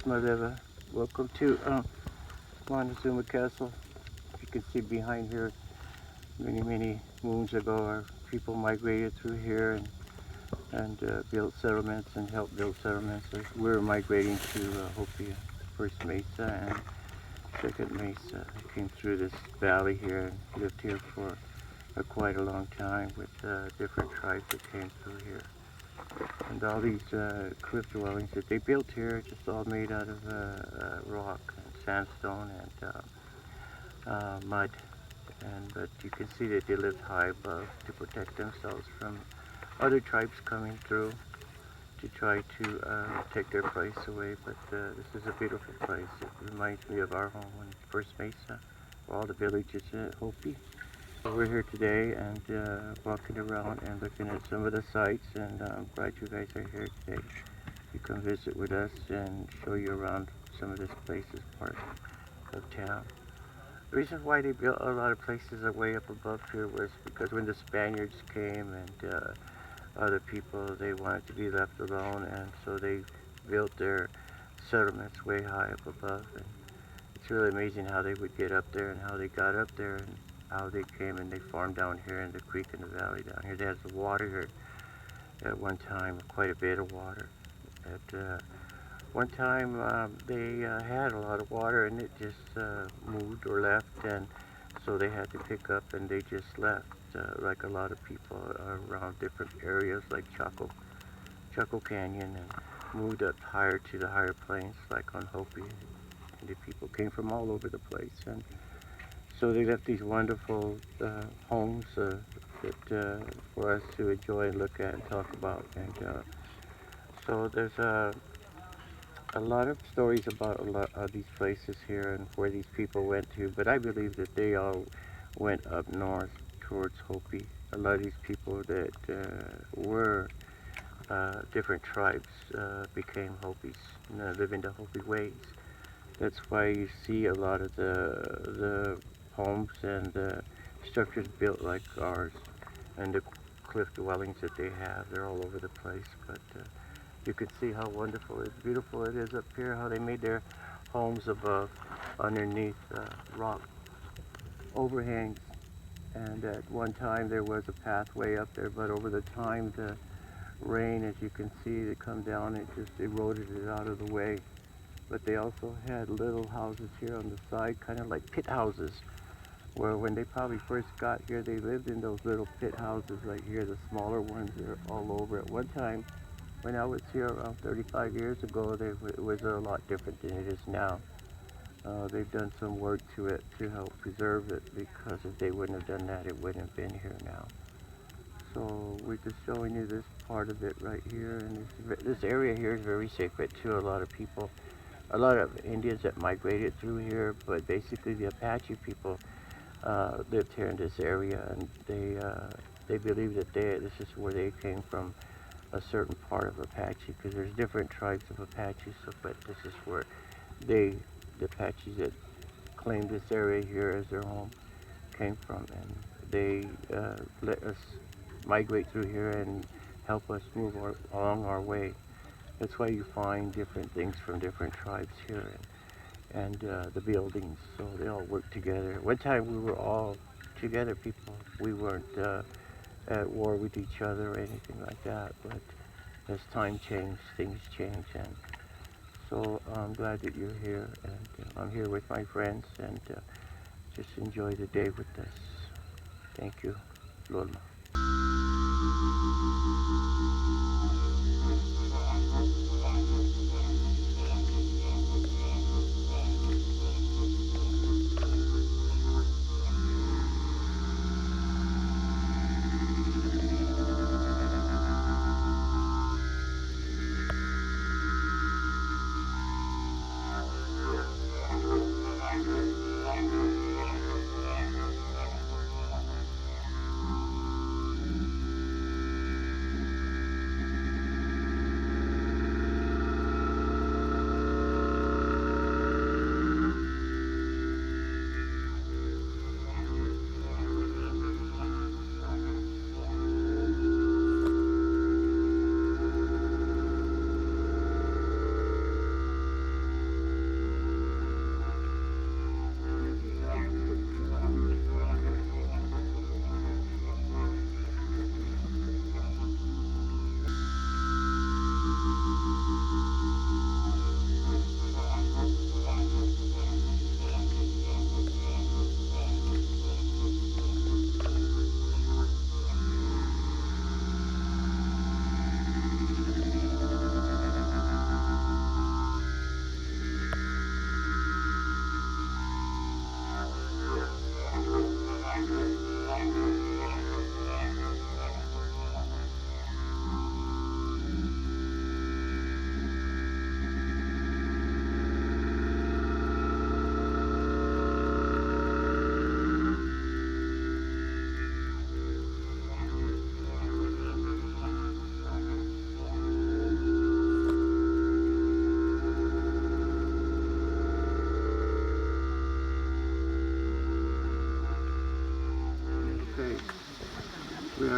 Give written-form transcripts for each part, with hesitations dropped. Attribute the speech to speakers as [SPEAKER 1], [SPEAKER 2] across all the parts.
[SPEAKER 1] Malava. Welcome to Montezuma Castle. You can see behind here, many moons ago, our people migrated through here and built settlements and helped build settlements. So we're migrating to Hopi, first Mesa and second Mesa. I came through this valley here and lived here for quite a long time with different tribes that came through here. And all these cliff dwellings that they built here, just all made out of rock and sandstone and mud. But you can see that they lived high above to protect themselves from other tribes coming through to try to take their place away. But this is a beautiful place. It reminds me of our home in First Mesa, where all the villages in Hopi. We're here today and walking around and looking at some of the sites, and I'm glad you guys are here today to come visit with us and show you around some of this places, part of town. The reason why they built a lot of places way up above here was because when the Spaniards came and other people, they wanted to be left alone, and so they built their settlements way high up above. And it's really amazing how they would get up there and how they got up there and how they came and they farmed down here in the creek in the valley down here. They had the water here at one time, quite a bit of water. At one time they had a lot of water and it just moved or left, and so they had to pick up and they just left, like a lot of people around different areas like Chaco Canyon, and moved up higher to the higher plains like on Hopi. And the people came from all over the place, and so they left these wonderful homes that for us to enjoy and look at and talk about. And so there's a lot of stories about a lot of these places here and where these people went to, but I believe that they all went up north towards Hopi. A lot of these people that were different tribes became Hopis, living the Hopi ways. That's why you see a lot of the homes and the structures built like ours, and the cliff dwellings that they have. They're all over the place, but you can see how wonderful and beautiful it is up here, how they made their homes above, underneath rock overhangs. And at one time there was a pathway up there, but over the time the rain, as you can see, they come down, it just eroded it out of the way. But they also had little houses here on the side, kind of like pit houses, where when they probably first got here, they lived in those little pit houses right here. The smaller ones are all over. At one time, when I was here around 35 years ago, it was a lot different than it is now. They've done some work to it to help preserve it, because if they wouldn't have done that, it wouldn't have been here now. So we're just showing you this part of it right here, and this area here is very sacred to a lot of people. A lot of Indians that migrated through here, but basically the Apache people lived here in this area, and they believe that this is where they came from, a certain part of Apache, because there's different tribes of Apaches, so, but this is where the Apaches that claimed this area here as their home came from, and they let us migrate through here and help us move along our way. That's why you find different things from different tribes here, and the buildings, so they all work together. One time we were all together people. We weren't at war with each other or anything like that, but as time changed, things change, and so I'm glad that you're here, and I'm here with my friends, and just enjoy the day with us. Thank you. Lolma.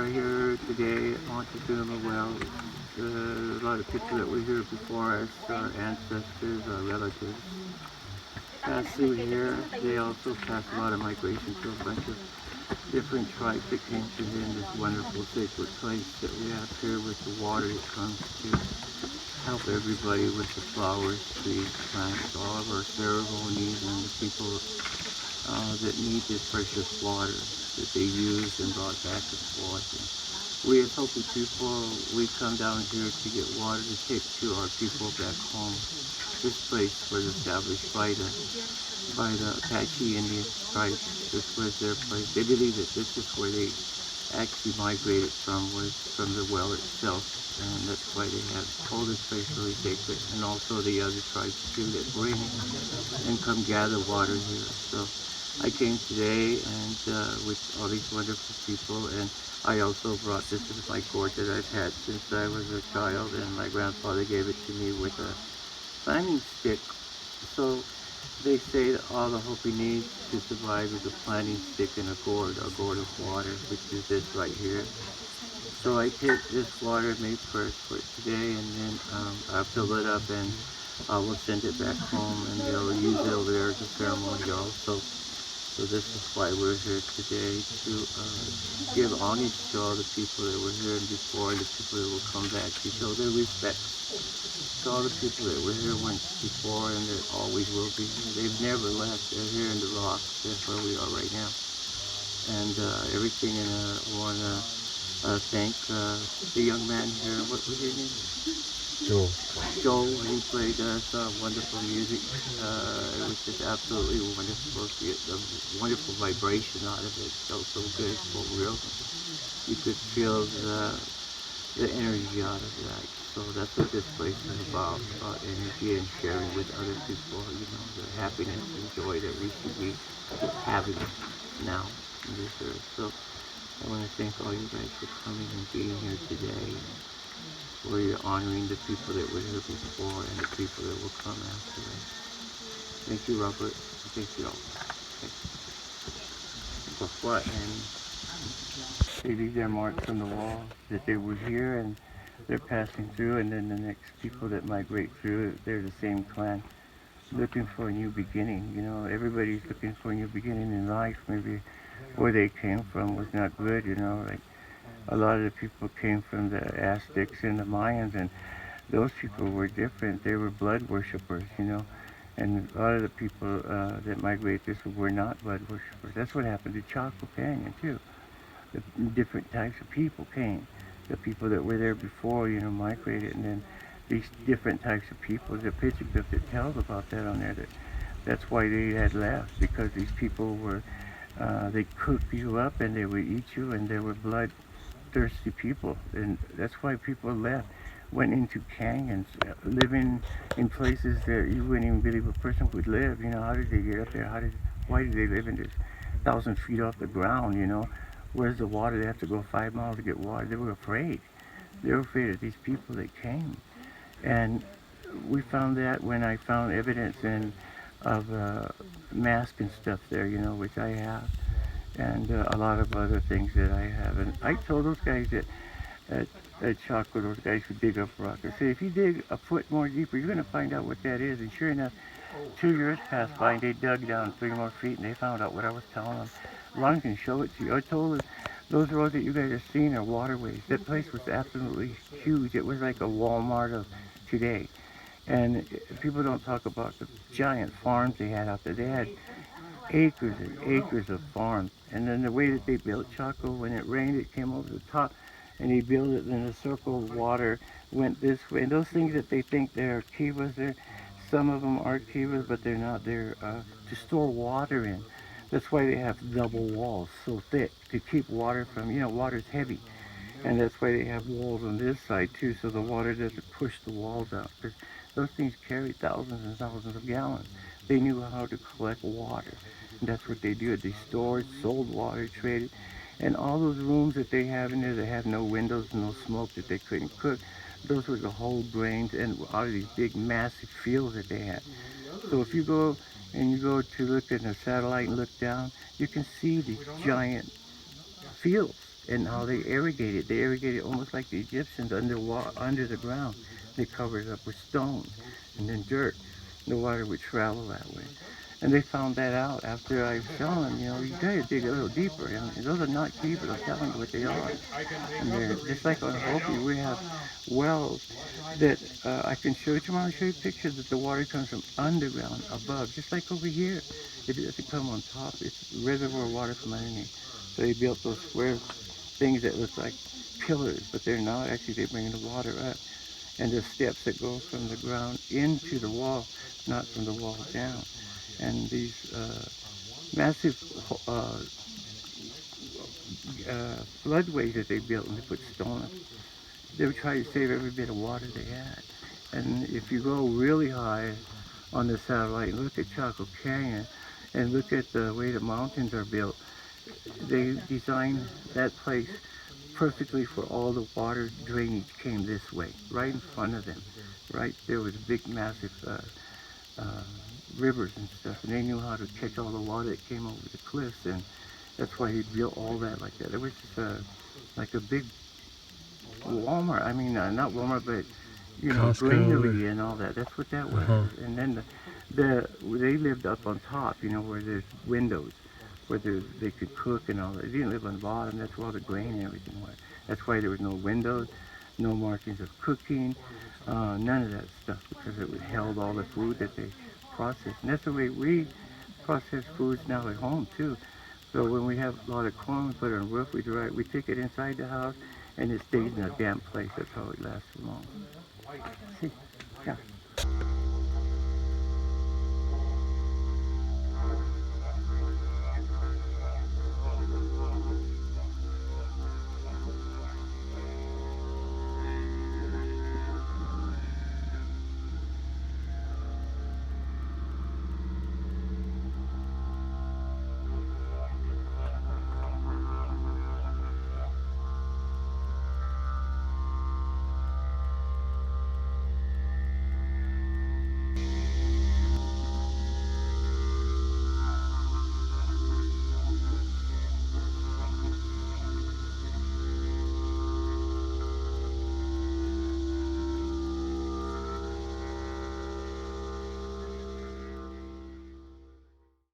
[SPEAKER 1] here today. I want to do them well. A lot of people that were here before us, our ancestors, our relatives, passed through here. They also passed a lot of migration to a bunch of different tribes that came to here in this wonderful sacred place that we have here with the water that comes to help everybody with the flowers, trees, plants, all of our ceremonies and the people that need this precious water that they use and brought back and forth. And we as Hopi people, we come down here to get water to take to our people back home. This place was established by the Apache Indian tribe. This was their place. They believe that this is where they actually migrated from, was from the well itself. And that's why they have hold this place really sacred. And also the other tribes too that bring and come gather water here. So I came today and with all these wonderful people, and I also brought, this is my gourd that I've had since I was a child, and my grandfather gave it to me with a planting stick. So they say that all the Hopi needs to survive is a planting stick and a gourd of water, which is this right here. So I take this water made first for today, and then I'll fill it up and I will send it back home, and they'll use it over there as a ceremony also. So this is why we're here today, to give homage to all the people that were here before and the people that will come back, to show their respect to all the people that were here once before and that always will be here. They've never left. They're here in the rocks. That's where we are right now. And everything, and I want to thank the young man here. What was his name?
[SPEAKER 2] Joel.
[SPEAKER 1] Joel. He played some wonderful music. It was just absolutely wonderful to get the wonderful vibration out of it. It felt so good, so real. You could feel the energy out of that. So that's what this place is about energy and sharing with other people, the happiness and joy that we should be having now in this earth. So I want to thank all you guys for coming and being here today, where you're honoring the people that were here before and the people that will come after us. Thank you, Robert. Thank you all. Okay. And they leave their marks on the wall that they were here and they're passing through, and then the next people that migrate through, they're the same clan, looking for a new beginning. Everybody's looking for a new beginning in life. Maybe where they came from was not good, like a lot of the people came from the Aztecs and the Mayans, and those people were different. They were blood worshippers, and a lot of the people that migrate this were not blood worshippers. That's what happened to Chaco Canyon too. The different types of people came. The people that were there before, migrated, and then these different types of people. There's a picture book that tells about that on there. That's why they had left, because these people were, they cooked you up and they would eat you, and they were bloodthirsty people, and that's why people left, went into canyons, living in places that you wouldn't even believe a person would live. How did they get up there? Why did they live in this 1,000 feet off the ground? Where's the water? They have to go 5 miles to get water. They were afraid. They were afraid of these people that came. And we found that when I found evidence of masks and stuff there, which I have, and a lot of other things that I have. And I told those guys at Chaco, those guys who dig up rock, I say, if you dig a foot more deeper, you're going to find out what that is. And sure enough, 2 years passed by and they dug down 3 more feet and they found out what I was telling them. Ron can show it to you. I told them, those roads that you guys are seeing are waterways. That place was absolutely huge. It was like a Walmart of today. And people don't talk about the giant farms they had out there. They had acres and acres of farms. And then the way that they built Chaco, when it rained, it came over the top, and they built it in a circle of water, went this way. And those things that they think they're kivas, some of them are kivas, but they're not. They're to store water in. That's why they have double walls so thick, to keep water from, water's heavy. And that's why they have walls on this side too, so the water doesn't push the walls out. Because those things carry thousands and thousands of gallons. They knew how to collect water. And that's what they did. They stored, sold water, traded. And all those rooms that they have in there that have no windows, no smoke, that they couldn't cook, those were the whole grains and out of these big massive fields that they had. So if you go to look at a satellite and look down, you can see these giant fields. and how they irrigate it. They irrigate it almost like the Egyptians under the ground. They cover it up with stones and then dirt. The water would travel that way. And they found that out after I was telling them, you gotta dig a little deeper. And those are not deeper, I'm telling you what they are. And they're just like on Hopi, we have wells that I can show you tomorrow. I'll show you pictures that the water comes from underground, above, just like over here. It doesn't come on top. It's reservoir water from underneath. So they built those square things that look like pillars, but they're not. Actually, they bring the water up. And there's steps that go from the ground into the wall, not from the wall down. And these massive floodways that they built, and they put stone, they were trying to save every bit of water they had. And if you go really high on the satellite and look at Chaco Canyon and look at the way the mountains are built, they designed that place perfectly for all the water drainage came this way, right in front of them. Right there was big, massive rivers and stuff, and they knew how to catch all the water that came over the cliffs, and that's why he built all that like that. It was just like a big Walmart. I mean, not Walmart, but
[SPEAKER 2] Costco.
[SPEAKER 1] granary and all that. That's what that was. And then they lived up on top, where there's windows, where they could cook and all that. They didn't live on the bottom. That's where all the grain and everything was. That's why there was no windows, no markings of cooking, none of that stuff, because it held all the food that they processed. And that's the way we process foods now at home too. So when we have a lot of corn, we put it on the roof, we take it inside the house, and it stays in a damp place. That's how it lasts so long. See? Yeah.